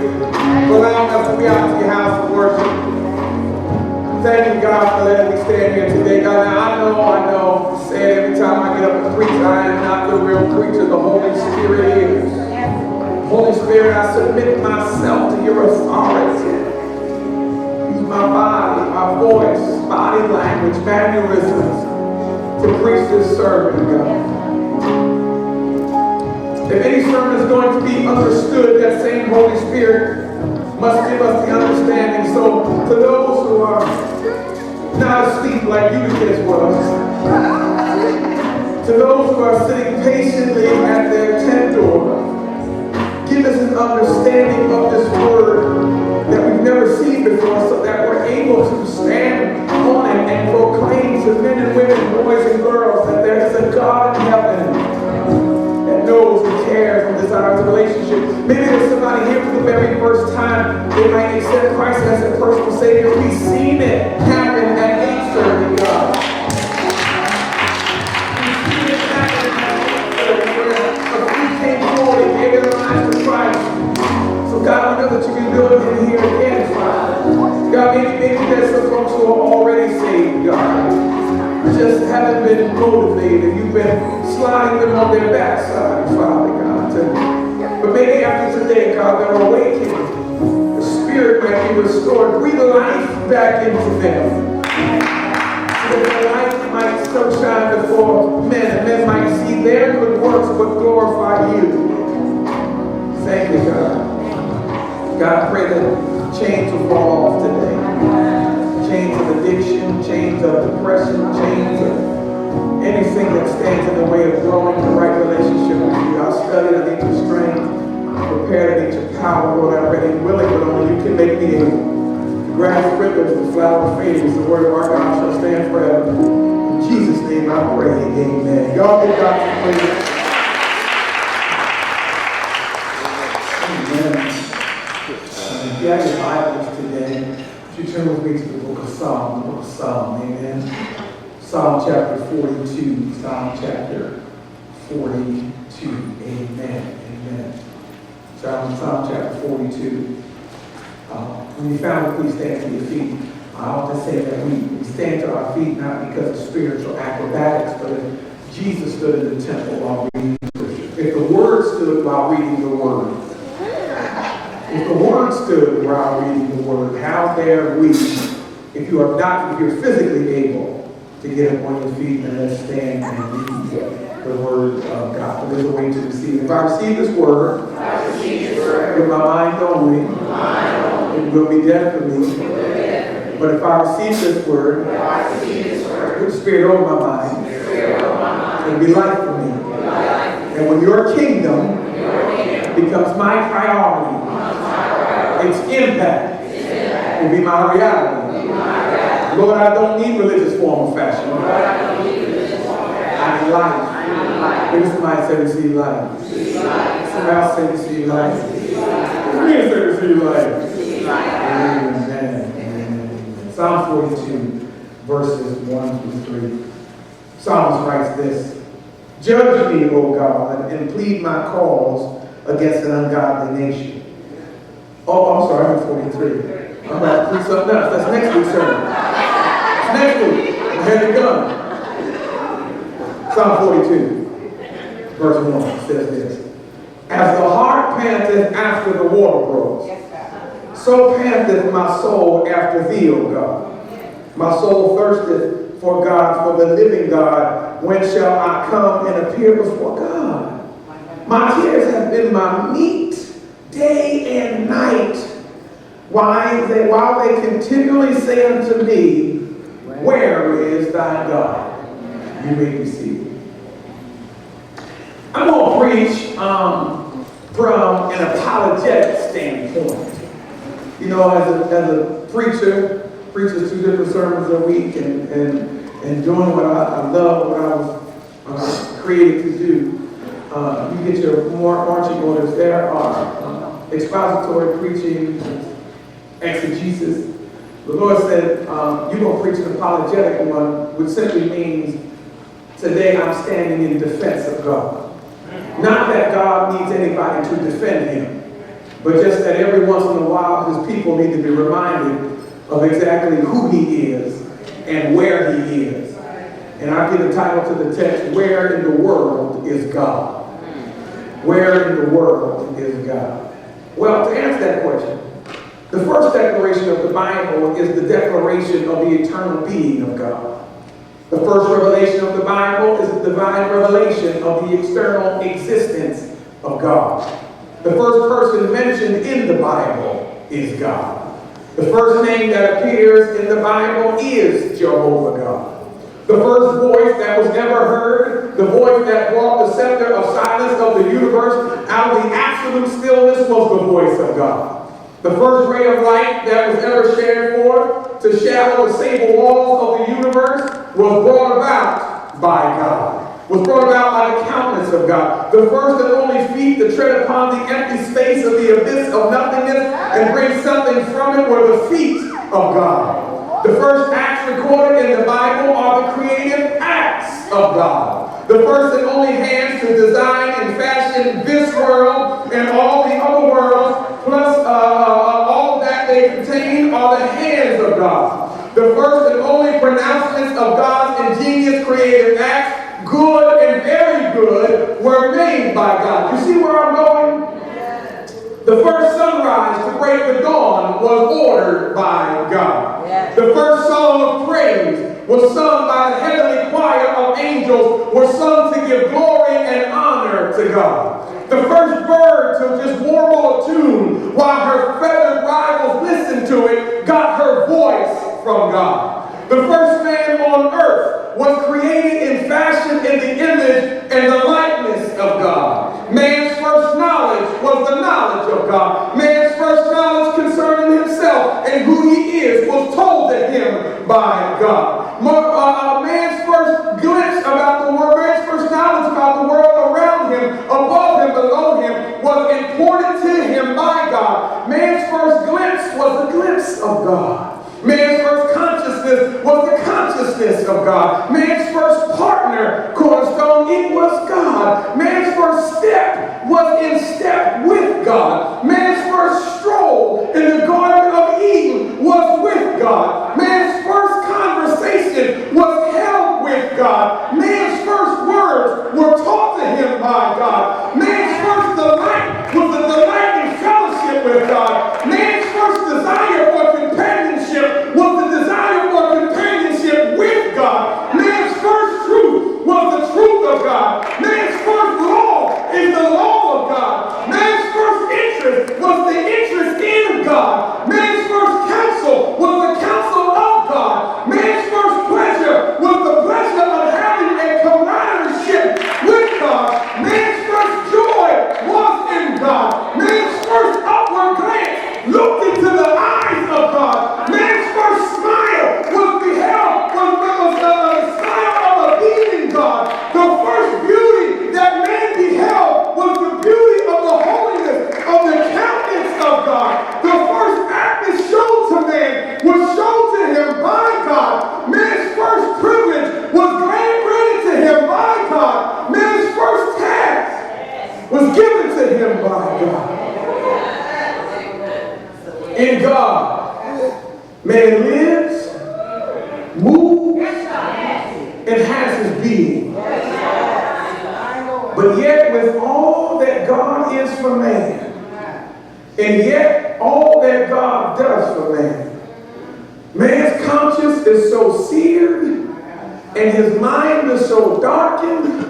for allowing us to be out of your house of worship. Thank you, God, for letting me stand here today. God, now I know, I say it every time I get up and preach, I am not the real preacher, the Holy Spirit is. Holy Spirit, I submit myself to your authority. Use my body, my voice, body language, mannerisms to preach this sermon, God. If any sermon is going to be understood, that same Holy Spirit must give us the understanding. So to those who are not asleep like Eutychus was, to those who are sitting patiently at their tent door, give us an understanding of this word that we've never seen before, so that we're able to stand on it and proclaim to men and women, boys and girls, that there is a God in heaven that knows and cares and desires a relationship. Maybe there's somebody here for the very first time. They might accept Christ as their personal Savior. We've seen it happen at 8:30, God. We've seen it happen at 8:30 where a few came forward and gave their lives to Christ. So God, we know that you can do it in here again, Father. God, maybe there's some folks who are already saved, God. Just haven't been motivated. You've been sliding them on their backside, Father God. But maybe after today, God, they're awakened. The Spirit might be restored. Breathe life back into them. So that their life might so shine before men, and men might see their good works but glorify you. Thank you, God. God, I pray that chains will fall off today. Chains of addiction, chains of depression, chains of anything that stands in the way of growing the right relationship with you. I'll study, I need your strength, prepare, I need your power, Lord. I'm ready and willing, but only you can make me able. The grass withers, the flower fades, the word of our God shall stand forever. In Jesus' name I pray, amen. Y'all give God some praise. Amen. If you have your Bibles today, you turn with me to the book of Psalm, amen. Psalm chapter 42, Psalm chapter 42, amen, amen. Psalm chapter 42. When you found it, please stand to your feet. I often say that we stand to our feet not because of spiritual acrobatics, but if Jesus stood in the temple while reading the scripture. If the Word stood while reading the Word. If the Word stood while reading the Word, how dare we, if you're physically able to get up on your feet and let's stand and read the Word of God. But there's a way to receive it. If I receive this Word, with my mind only, it will be dead for me. But if I receive this Word, with the Spirit over my mind, it will be life for me. And when your kingdom becomes my priority, its impact will be my reality. Lord, I don't need religious form of fashion. I need life. Maybe somebody say receive life. Somebody else say receive life. Somebody say receive life. Amen. Amen. Psalm 42, verses 1 through 3. Psalmist writes this: Judge me, O God, and plead my cause against an ungodly nation. Oh, I'm sorry, I'm 43. I'm about to preach something else. That's next week's sermon. That's next week. I had it done. Psalm 42, verse 1 says this: As the hart panteth after the water brooks, so panteth my soul after thee, O God. My soul thirsteth for God, for the living God. When shall I come and appear before God? My tears have been my meat day and night, while they continually say unto me, Where is thy God? You may be seated. I'm going to preach from an apologetic standpoint. You know, as a preacher, preaches 2 different sermons a week and doing what I love, what I was created to do. You get your marching orders. There are expository preaching, exegesis. The Lord said, you're going to preach an apologetic one, which simply means today I'm standing in defense of God. Not that God needs anybody to defend him, but just that every once in a while his people need to be reminded of exactly who he is and where he is. And I give the title to the text, Where in the World is God? Where in the world is God? Well, to answer that question, the first declaration of the Bible is the declaration of the eternal being of God. The first revelation of the Bible is the divine revelation of the external existence of God. The first person mentioned in the Bible is God. The first name that appears in the Bible is Jehovah God. The first voice that was ever heard, the voice that brought the scepter of silence of the universe out of the absolute stillness, was the voice of God. The first ray of light that was ever shared forth to shadow the sable walls of the universe was brought about by God. Was brought about by the countenance of God. The first and only feet to tread upon the empty space of the abyss of nothingness and bring something from it were the feet of God. The first acts recorded in the Bible are the creative acts of God. The first and only hands to design and fashion this world and all the other worlds, plus all that they contain, are the hands of God. The first and only pronouncements of God's ingenious creative acts, good and very good, were made by God. You see where I'm going? The first sunrise to break the dawn was ordered by God. Yes. The first song of praise was sung by the heavenly choir of angels, were sung to give glory and honor to God. The first bird to just warble a tune while her feathered rivals listened to it got her voice from God. The first man on earth was created in fashion in the image and the likeness of God. Man's first knowledge was the knowledge of God. Man's first knowledge concerning himself and who he is was told to him by God. Man's first glimpse about the world, man's first knowledge about the world around him, above him, below him, was imparted to him by God. Man's first glimpse was a glimpse of God. Man's first consciousness was the consciousness of God. Man's first partner, Cornerstone, it was God. Man's first step was in step with God. Man's first stroll in the Garden of Eden was with God. Man's first conversation was held with God. Man's first words were taught to him by God. Man's first delight was the delight in fellowship with God. Man's first desire for companionship was the desire for companionship with God. Man's first truth was the truth of God. Man's first law is the law of God. Man's first interest was the interest in God. Man's first counsel was the counsel of God. Man's first pleasure was the pleasure of having a comradeship with God. Man's first joy was in God. Man's first upward glance looked into the eyes of God. Man's first smile was beheld, was the smile of a beaming God. The first beauty that man beheld was the beauty of the holiness of the countenance of God. The first act that showed to man was shown to him by God. Man's first privilege was granted to him by God. Man's first task was given to him by God. In God, man lives, moves, and has his being. But yet, with all that God is for man, and yet all that God does for man, man's conscience is so seared, and his mind is so darkened,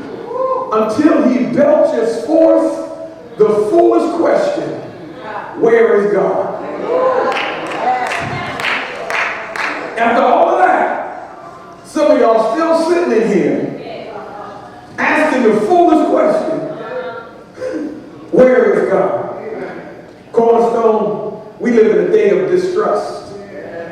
until he belches forth the foolish question, where is God? After all of that, some of y'all still sitting in here asking the foolish question, where is God? Cornerstone, we live in a day of distrust,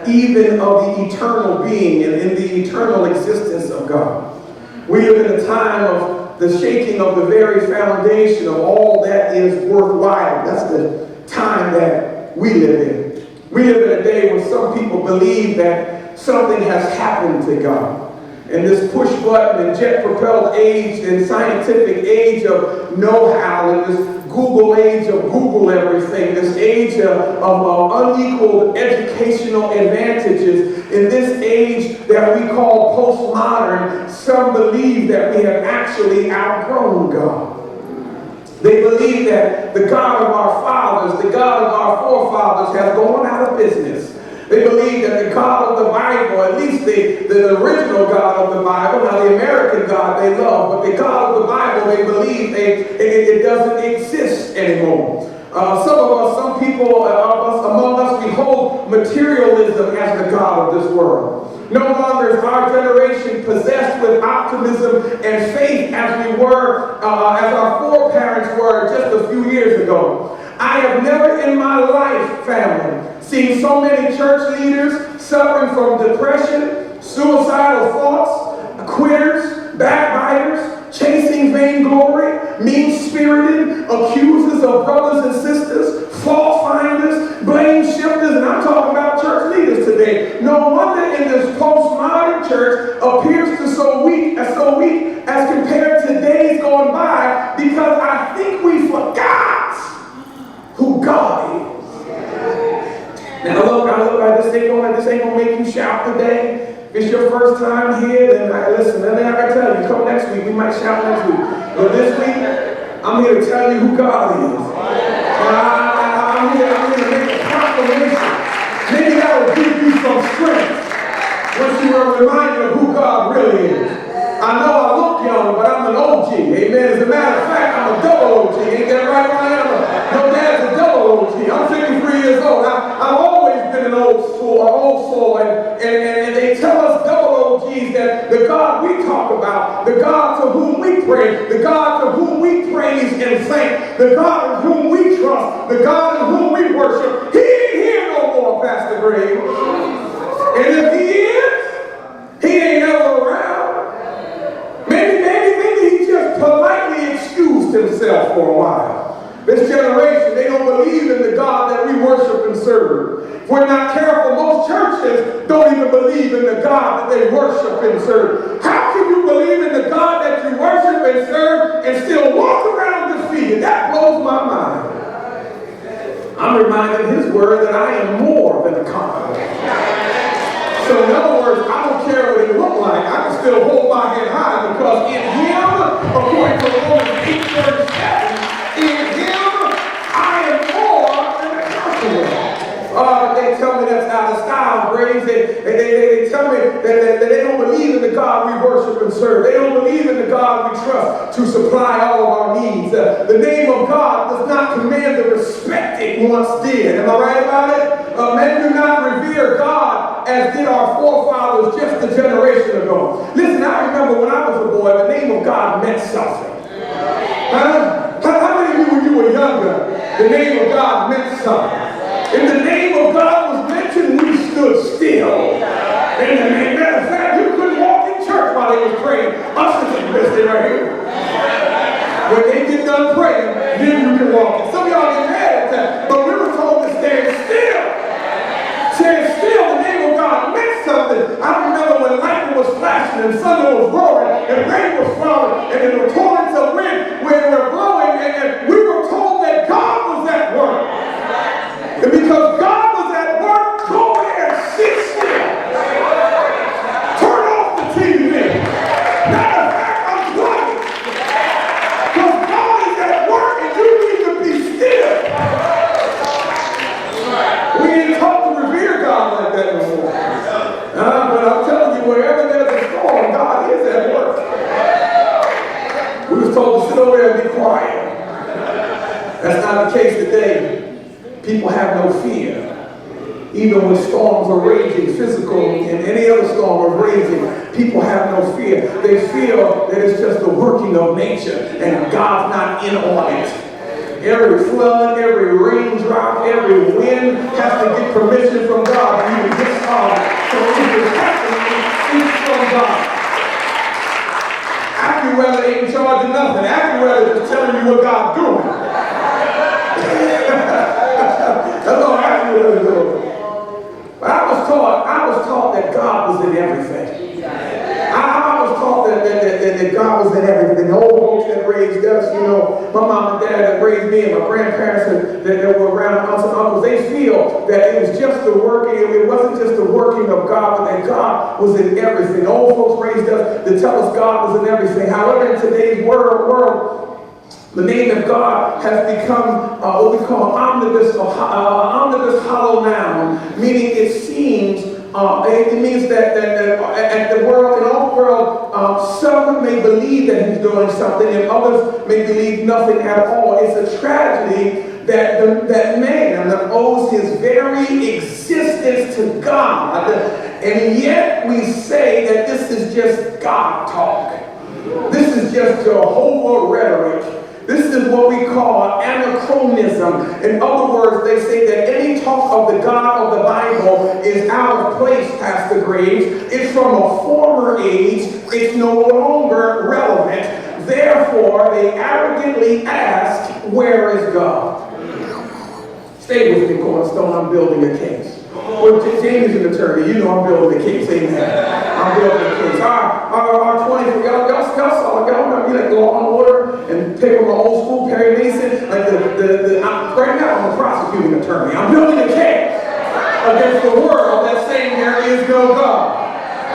even of the eternal being and in the eternal existence of God. We live in a time of the shaking of the very foundation of all that is worthwhile. That's the time that we live in. We live in a day when some people believe that something has happened to God. In this push-button and jet-propelled age and scientific age of know-how, and this Google age of Google everything, this age of unequaled educational advantages, in this age that we call postmodern, some believe that we have actually outgrown God. They believe that the God of our fathers, the God of our forefathers, has gone out of business. They believe that the God of the Bible, at least the original God of the Bible, now the American God they love, but the God of the Bible, they believe it doesn't exist anymore. Some people among us, we hold materialism as the God of this world. No longer is our generation possessed with optimism and faith as we were, as our foreparents were just a few years ago. I have never in my life, family, seen so many church leaders suffering from depression, suicidal thoughts, quitters, backbiters, chasing vainglory, mean-spirited, accusers of brothers and sisters, fault finders, blame shifters, and I'm talking about church leaders today. No wonder in this postmodern church appears to so weak as compared to days gone by, because I think we forgot who God is. Now look, this ain't gonna make you shout today. If it's your first time here, then listen, then I gotta tell you, come next week, we might shout next week. But this week, I'm here to tell you who God is. I'm here to make a proclamation. Maybe that will give you some strength once you are reminded of who God really is. I know I look young, but I'm an OG. Amen. As a matter of fact, I'm a double OG. Ain't that right, Ryan? No, dad's a double OG. I'm 53 years old. I've always been an old soul, and they tell us double OGs that the God we talk about, the God to whom we pray, the God to whom we praise and thank, the God in whom we trust, the God in whom we worship, he ain't here no more, Pastor Grave. And if he is, he ain't ever around. Maybe he just politely excused himself for a while. This generation, they don't believe in the God that we worship and serve. If we're not careful, most churches don't even believe in the God that they worship and serve. How can you believe in the God that you worship and serve and still walk around defeated? That blows my mind. I'm reminded in his word that I am more than a conqueror. So in other words, I don't care what it look like. I can still hold my head high, because in him, according to Romans 8:37, in him I am more than a conqueror. They tell me that's out of style, Graves. They tell me that they don't believe in the God we worship and serve. They don't believe in the God we trust to supply all of our needs. The name of God does not command the respect it once did. Am I right about it? Men do not revere God as did our forefathers just a generation ago. Listen, I remember when I was a boy, the name of God meant something. How many of you, when you were younger, the name of God meant something? If the name of God was mentioned, we stood still. And as a matter of fact, you couldn't walk in church while they was praying. Ushers just missed it right here. When they get done praying, then you can walk in. Some of y'all get mad at that, but we were told to stand still. Stand still, the name of God meant something. I remember when lightning was flashing and thunder was roaring and rain was falling and there were torrents of wind where were blowing, and we were told that God was at work. And because God was at work, go there and sit still. Turn off the TV. Matter of fact, unplug it. Because God is at work and you need to be still. We ain't taught to revere God like that no more. But I'm telling you, wherever there's a storm, God is at work. We was told to sit over there and be quiet. That's not the case today. People have no fear. Even when storms are raging, physical and any other storm are raging, people have no fear. They feel that it's just the working of nature and God's not in on it. Every flood, every raindrop, every wind has to get permission from God to even get started. So if it's happening, it's from God. AccuWeather ain't in charge of nothing. AccuWeather is telling you what God's doing. That's all AccuWeather is doing. But I was taught that God was in everything. I God was in everything. The old folks that raised us, you know, my mom and dad that raised me and my grandparents that were around, aunts and uncles, they feel that it was just the working, it wasn't just the working of God, but that God was in everything. The old folks raised us to tell us God was in everything. However, in today's world, the name of God has become what we call omnibus hollow noun, meaning it seems, it means that at the world, in all the world, some may believe that he's doing something and others may believe nothing at all. It's a tragedy that man owes his very existence to God, and yet we say that this is just God talk. This is just Jehovah rhetoric. This is what we call anachronism. In other words, they say that any talk of the God of the Bible is out of place, Pastor Graves. It's from a former age. It's no longer relevant. Therefore, they arrogantly ask, where is God? Stay with me, Cornerstone. I'm building a case. Well, James is an attorney. You know I'm building a case. Amen. I'm building a case. Our 20, y'all saw it. Y'all remember like Law and Order and paper my old school, Perry Mason. Like right now I'm a prosecuting attorney. I'm building a case against the world that's saying there is no God.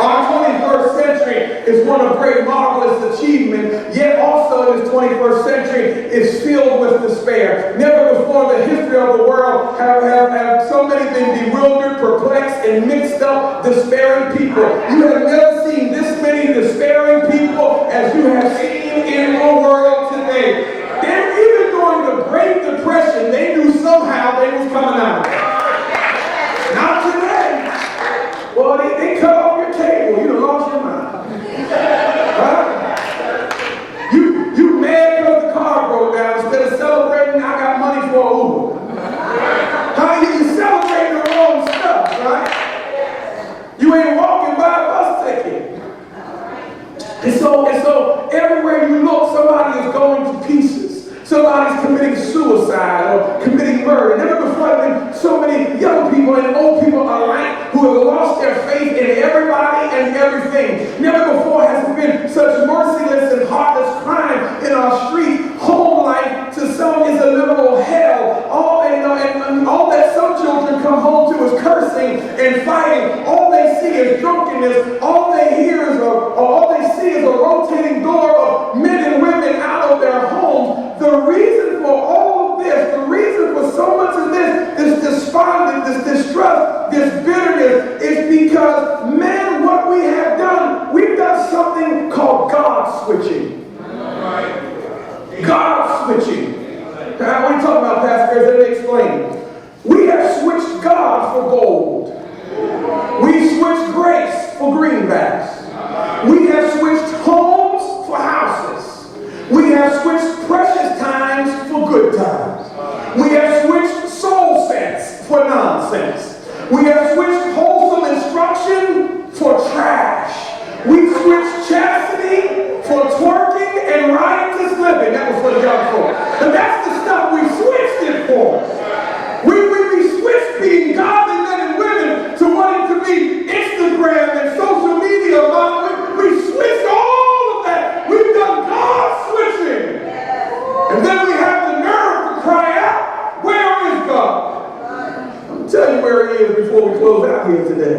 Our 21st century is one of great marvelous achievement, yet also in this 21st century is filled with despair. Never before in the history of the world have so many been bewildered, perplexed, and mixed up, despairing people. You have never seen this many despairing people as you have seen in the world today. Even during the Great Depression, they knew somehow they was coming out. Not today. Well, they cut off your cable. You done lost your mind. Huh? You mad because the car broke down. Instead of celebrating, I got money for Uber. How you celebrating the wrong stuff, right? You ain't walking by a bus ticket. And so everywhere you look, somebody is going to pieces. Somebody's committing suicide or committing murder. Never before have been so many young people and old people alike who have lost their faith in everybody and everything. Never before has there been such merciless and heartless crime in our street. Home life to some is a literal hell. And all that some children come home to is cursing and fighting. All they see is drunkenness. All they hear is all they see is a rotating door of men and women out of their homes. The reason for all of this, the reason for so much of this despondence, this distrust, this bitterness, is because, man, what we have done, we've done something called God switching. God switching. What are you talking about, Pastor? Let me explain. We have switched God for gold. We switched grace for greenbacks. We have switched homes for houses. We have switched precious times for good times. We have switched soul sense for nonsense. We have switched wholesome instruction for trash. We switched chastity for twerking and riotous living. That was for the young folks. But that's the stuff we switched it for. We switched being godly men and women to wanting to be Instagram and social media models. We switched all of that. We've done God switching. And then we have the nerve to cry out, where is God? I'll tell you where he is before we close out here today.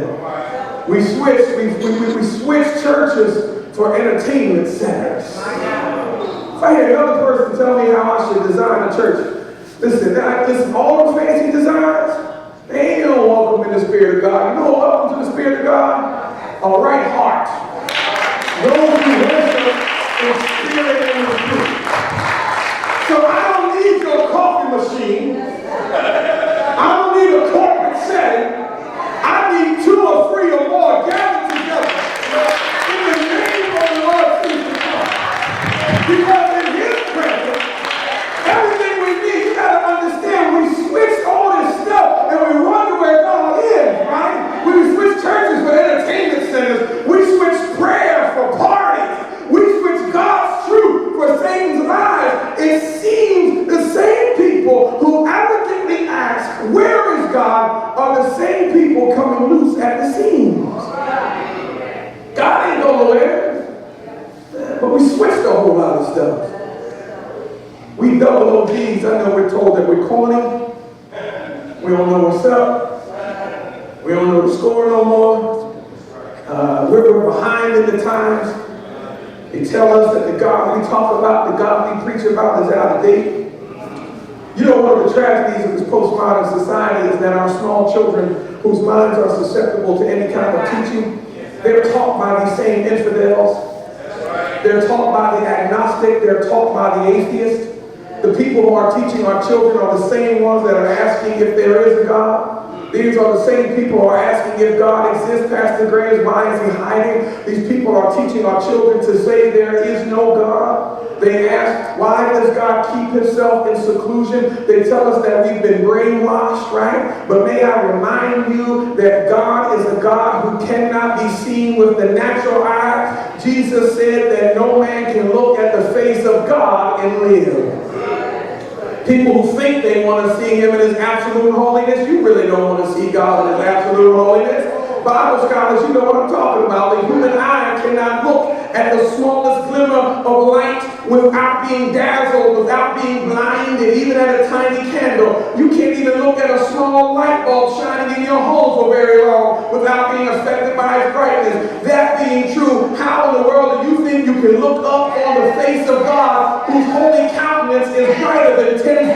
We switched churches for entertainment centers. If I hear another person tell me how I should design a church, listen, all the fancy designs, they don't welcome in the Spirit of God. You know what welcome to the Spirit of God? A right heart. Those who worship in spirit and in truth. So I don't need your coffee machine. I don't need a corporate setting. I need 2 or 3 or more gathered together in the name of the Lord Jesus Christ. Because in his presence, everything we need, you got to understand, we switched all this stuff and we wonder where God is, right? We switched churches for entertainment centers. We switched prayer for parties. We switched God's truth for Satan's lies. It seems the same people who arrogantly ask, where is God, are the same people coming loose at the seams. God ain't going nowhere. But we switched a whole lot of stuff. We double OGs. I know we're told that we're corny. We don't know what's up. We don't know the score no more. We're behind in the times. They tell us that the God we talk about, the God we preach about is out of date. You know, one of the tragedies of this postmodern society is that our small children, whose minds are susceptible to any kind of teaching, they're taught by these same infidels. They're taught by the agnostic. They're taught by the atheist. The people who are teaching our children are the same ones that are asking if there is a God. These are the same people who are asking if God exists. Pastor Graves, why is he hiding? These people are teaching our children to say there is no God. They ask, why does God keep himself in seclusion? They tell us that we've been brainwashed, right? But may I remind you that God is a God who cannot be seen with the natural eye. Jesus said that no man can look at the face of God and live. People who think they want to see him in his absolute holiness, you really don't want to see God in his absolute holiness. Bible scholars, you know what I'm talking about. The human eye cannot look at the smallest glimmer of light without being dazzled, without being blinded, even at a tiny candle. You can't even look at a small light bulb shining in your home for very long without being affected by its brightness. That being true, how in the world do you think you can look up on the face of God, whose holy countenance is brighter than 10,000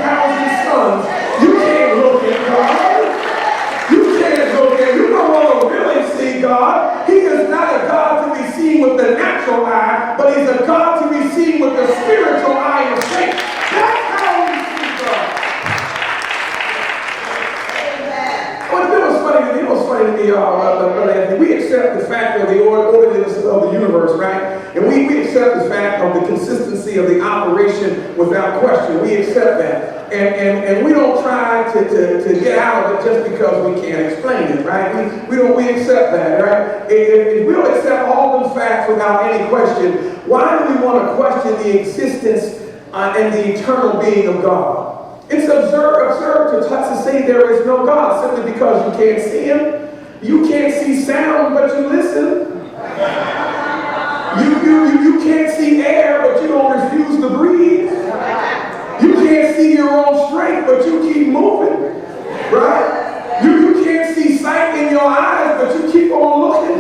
suns? You can't look at God. You can't look at, you don't want to really see God. He is not a God to be seen with the natural eye, but he's a God to be seen with the spiritual eye of faith. That's how we see God. Well, it was funny to me, Brother Anthony. We accept the fact of the orderliness of the universe, right? And we accept the fact of the consistency of the operation without question. We accept that. And we don't try to get out of it just because we can't explain it, right? We accept that, right? If we'll accept all the facts without any question, why do we want to question the existence and the eternal being of God? It's absurd to say there is no God simply because you can't see him. You can't see sound, but you listen. You can't see air, but you don't refuse to breathe. You can't see your own strength, but you keep moving, right? You can't see sight in your eyes, but you keep on looking.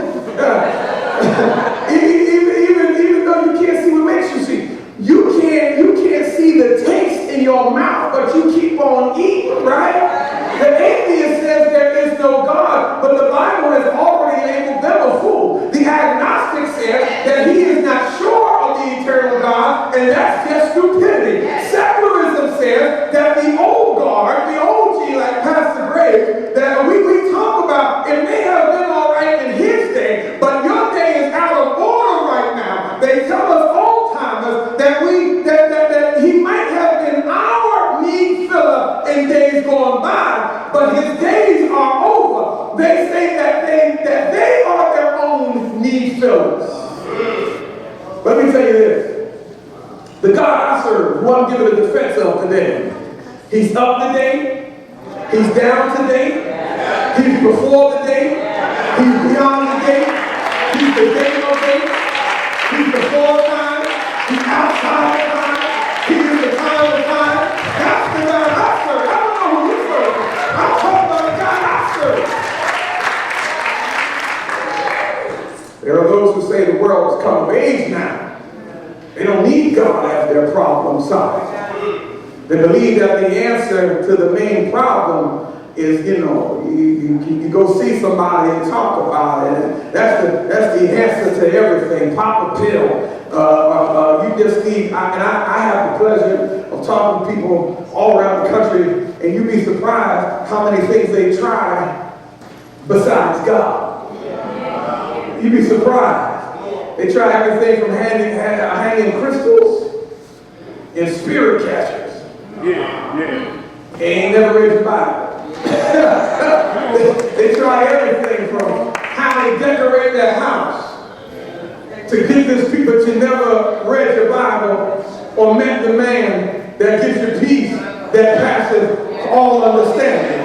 even though you can't see what makes you see. You can't see the taste in your mouth, but you keep on eating, right? The atheist says there is no God, but the Bible has already labeled them a fool. The agnostic says that he is not sure of the eternal God, and that's just stupidity. Secularism says that the old guard, the OG, like Pastor Graves, that we talk about, it may have been all right in his day, but your day is out of order right now. They tell us old timers that he might have been our need filler in days gone by, but his days are over. They say that they are their own need fillers. Let me tell you this. The God I serve, who I'm giving a defense of today, he's up to date, he's down to date, he's before the date, he's beyond the date, he's the date of date, he's before time, he's outside of time, he is the time of time. That's the God I serve. I don't know who you serve. I'm talking about the God I serve. There are those who say the world has come of age now. They don't need God as their problem solved. They believe that the answer to the main problem is, you go see somebody and talk about it. And that's the answer to everything. Pop a pill. You just need, I have the pleasure of talking to people all around the country, and you'd be surprised how many things they try besides God. You'd be surprised. They try everything from hanging crystals and spirit catchers. Yeah. They ain't never read the Bible. They try everything from how they decorate their house to get this people that you never read your Bible or met the man that gives you peace that passes all understanding.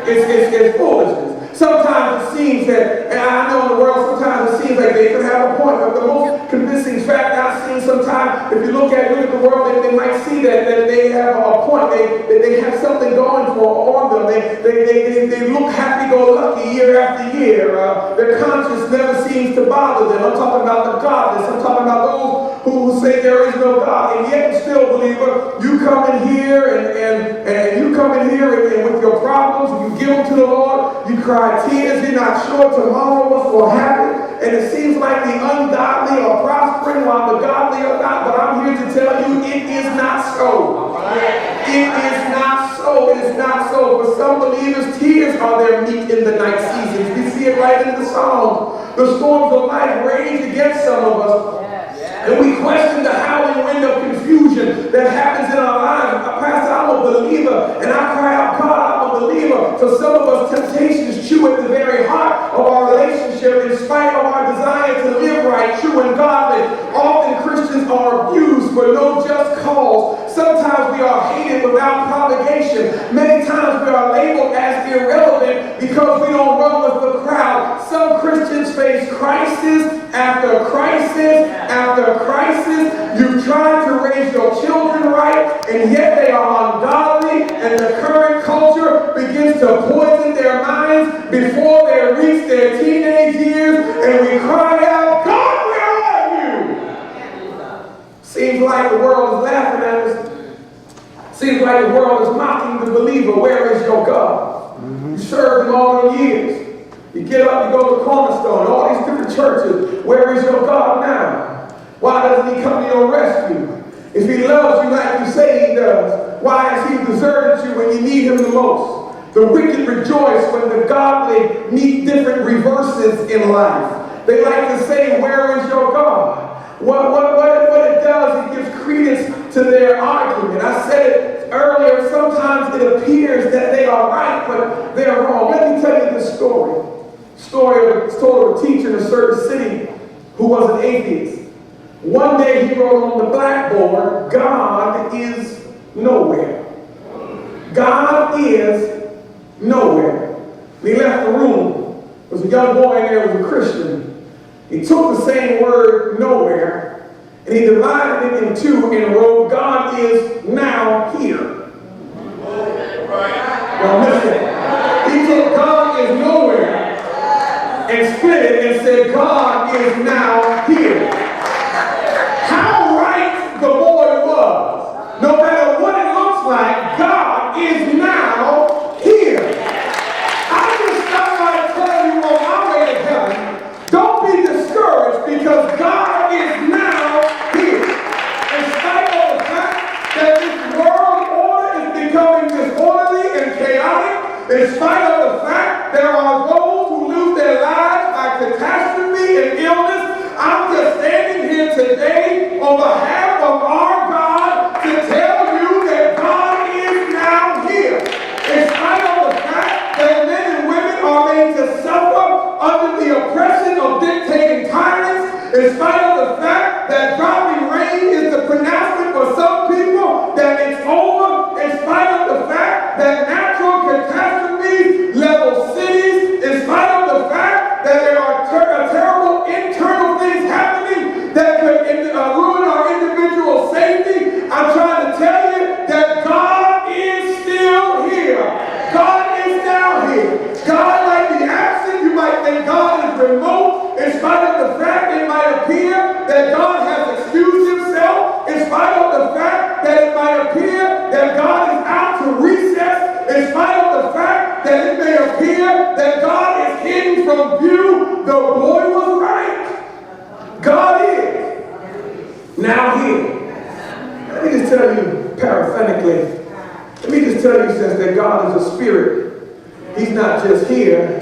It's foolishness. Sometimes it seems that, and I know in the world sometimes it seems like they could have a point, but the most convincing fact I've seen sometimes, if you look at the world, they might see that they have a point, they have something going on them, they look happy-go-lucky year after year, their conscience never seems to bother them. I'm talking about the godless, I'm talking about those who say there is no God, and yet still, believer, you come in here and you come in here and with your problems, you give them to the Lord, you cry tears, you're not sure tomorrow what's going to happen, and it seems like the ungodly are prospering while the godly are not, but I'm here to tell you it is not so. It is not so. It is not so. For some believers, tears are their meat in the night seasons. We see it right in the Psalms. The storms of life rage against some of us. And we question the howling wind of confusion that happens in our lives. Pastor, I'm a believer, and I cry out, God, I'm a believer. For some of us, temptations chew at the very heart of our relationship in spite of our desire to live right, true, and godly. Often Christians are abused for no just cause. Sometimes we are hated without provocation. Many times we are labeled as irrelevant because we don't run with the crowd. Some Christians face crisis after crisis after crisis. You've tried to raise your children right, and yet they are ungodly, and the current culture begins to poison their minds before they reach their teenage years, and we cry out, God, where are you? Seems like the world is laughing at us. Seems like the world is mocking the believer. Where is your God? You served him all those years. You get up, you go to Cornerstone, all these different churches. Where is your God now? Why doesn't he come to your rescue? If he loves you like you say he does, why has he deserted you when you need him the most? The wicked rejoice when the godly meet different reverses in life. They like to say, where is your God? What it does, it gives credence to their argument. I said it earlier, sometimes it appears that they are right, but they are wrong. Let me tell you this story. It's told of a teacher in a certain city who was an atheist. One day he wrote on the blackboard, God is nowhere. God is nowhere. And he left the room. There was a young boy in there who was a Christian. He took the same word, nowhere, and he divided it in two and wrote, God is now here. Now listen. He took God is nowhere and split it and said, God is now here. How right the boy was. No matter what it looks like, God is now here. I just stopped by to tell you on my way to heaven, don't be discouraged because God is now here. In spite of the fact that this world order is becoming disorderly and chaotic, in spite of the fact there are those who lose their lives by catastrophe and illness, I'm just standing here today on behalf of our God to tell you that God is now here. In spite of the fact that men and women are made to suffer under the oppression of dictating tyrants, in spite of the fact that dropping rain is the pronouncement for some people that it's over, in spite of the fact that natural catastrophes level cities, in spite of the fact that there are terrible internal things happening that could ruin our individual safety, I'm trying to tell you that God is still here. God is now here. God might be absent. You might think God is remote. In spite of the fact it might appear that God has excused himself. In spite of the fact that it might appear that God is out to recess. In spite of the fact that it may appear that God is hidden from view, the boy was right. God is now here. Let me just tell you parenthetically, let me just tell you, since that God is a spirit, he's not just here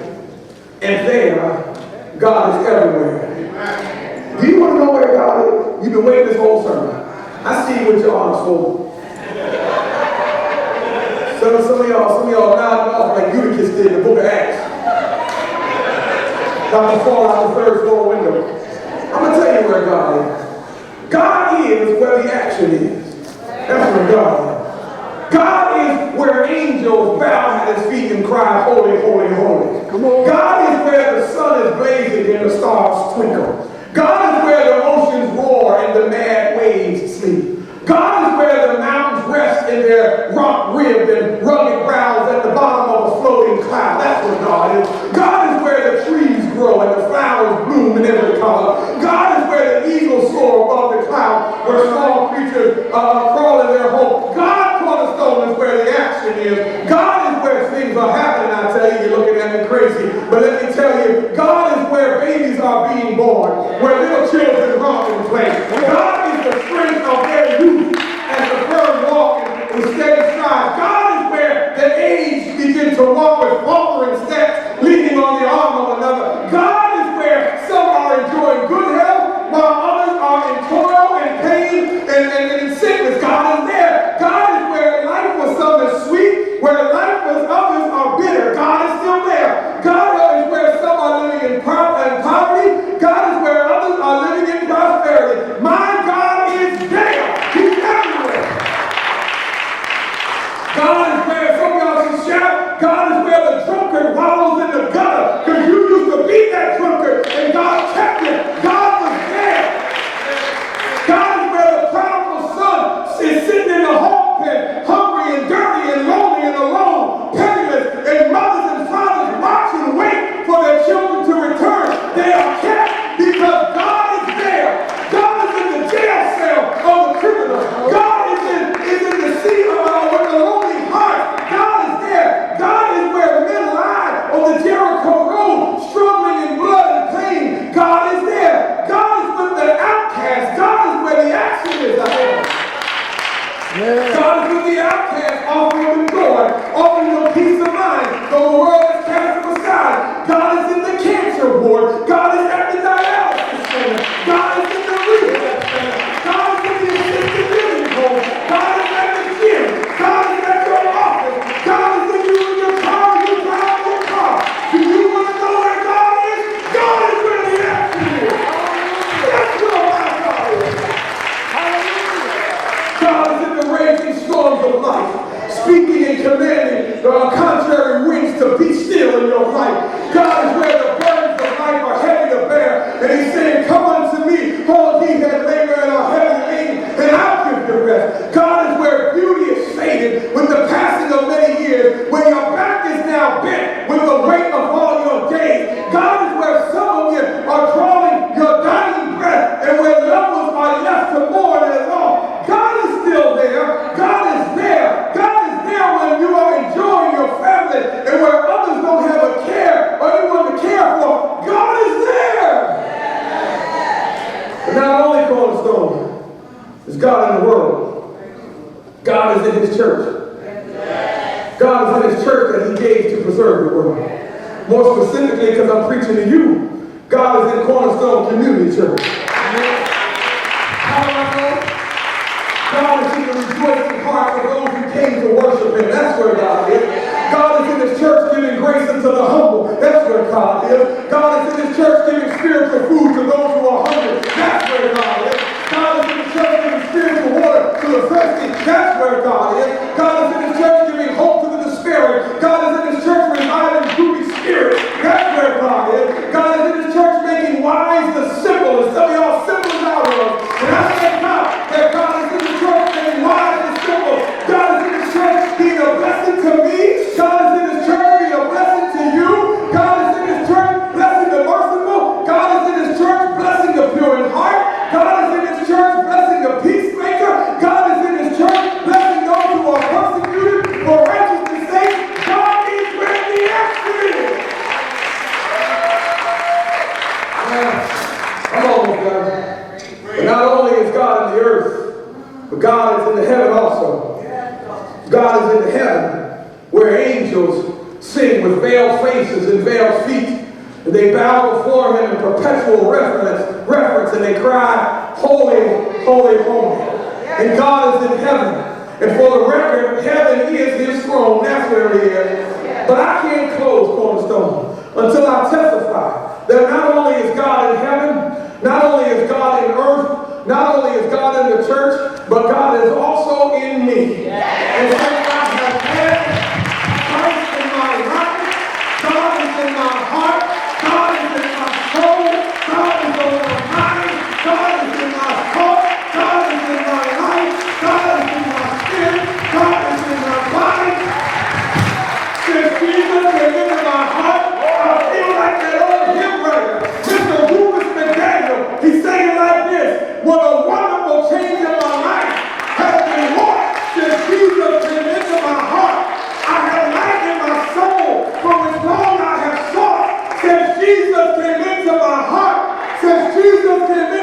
and there, God is everywhere. Do you want to know where God is? You've been waiting this whole sermon. I see you with your arms folded. Some of y'all nodding off like Eutychus did in the book of Acts. About to fall out the third floor window. I'm going to tell you where God is. God is where the action is. That's where God is. God is where angels angels bow at his feet and cry, holy, holy, holy. God is where the sun is blazing and the stars twinkle. God is where the oceans roar and the mad waves sleep. God is where the mountains rest in their rock-ribbed and rugged brows at the bottom of a floating cloud. That's where God is. God is where the trees grow and the flowers bloom in every color. God is where the eagles soar above the clouds, where small creatures crawl in their home. God, Cornerstone, is where the action is. God is where things are happening. I tell you, you're looking at me crazy. But let me tell you, God is where babies are being born, where little children romp and play. God is the strength of their youth as the bird walking with steady strides. God is where the aged begin to walk with faltering steps, leaning on the arm of another. God is where some are enjoying good health, while others are in toil and pain and in sickness. God is there. God is where life for some is sweet, where life for others are bitter. God is still there. God is where some are living in poverty. God is where others are living in prosperity. My God is there. He's everywhere. God is where some of y'all can shout. God is where the drunkard wallows in the gutter, because you used to be that drunkard and God kept it. God was there. God is where the prodigal son is sitting in the hog pen, hungry and dirty and lonely and alone, penniless, and mothers and fathers watch and wait for their children to return. They are kept because God is there. God is in the jail cell of the criminal. God is in the sea with the lonely heart. God is there. God is where men lie on the Jericho road, struggling in blood and pain. God is there. God is with the outcast. God is where the action is. God is with the outcast, offering them joy, offering them peace of mind, though the world is cast them aside. God is in the cancer ward. God is at the dialysis center. God is in the rehab center. God is in the assisted living home. God is at the gym. God is at your office. God is in you in your car. You drive your car. Do you want to know where God is? God is where the action is. That's where my God is. God is in the raging storms of life, speaking and commanding contrary winds to be still in your life. God is where the burdens of life are heavy to bear, and he's saying, come unto me, all ye that labor and are heavy laden, and I'll give you rest. God is where beauty is faded with the passing of many years, where your back is now bent with the weight of all your days. God is where some of you are drawing your dying breath, and where loved ones are left to mourn and long. God is still there. God is there. God is there when you are enjoying your family and where others don't have a care or anyone to care for. God is there. But not only Cornerstone is God in the world. God is in his church. God is in his church that he gave to preserve the world. More specifically, because I'm preaching to you, God is in Cornerstone Community Church. How do I know? God is in the rejoicing heart of those who came to worship him. That's where God is. God is in his church giving grace unto the humble. That's where God is. God is in his church giving spiritual food to those who are hungry. That's where God is. God is in his church giving spiritual water to the thirsty. That's where God is. God is in his church giving hope to the despairing. God is in his church reviving droopy spirits. That's where God is. God is in his church making wise the simple. And some of y'all simple out of us. And I thank God that God is in the church making wise the simple. God is in his church being a blessing to me. God is in his church being a blessing to you. God is in his church blessing the merciful. God is in his church blessing the pure in heart. God is in his church blessing the peacemaker. God is in his church blessing those who are persecuted for righteousness' sake. God is where the action is. I'm almost done. But not only is God in the earth, but God is in the heaven also. God is in the heaven where angels sing with veiled faces and veiled feet. And they bow before him in perpetual reverence, and they cry, holy, holy, holy. And God is in heaven. And for the record, heaven is his throne. That's where he is. But I can't close Cornerstone until I testify that not only is God in heaven, not only is God in earth, not only is God in the church, but God is also in me. And since I have had can admit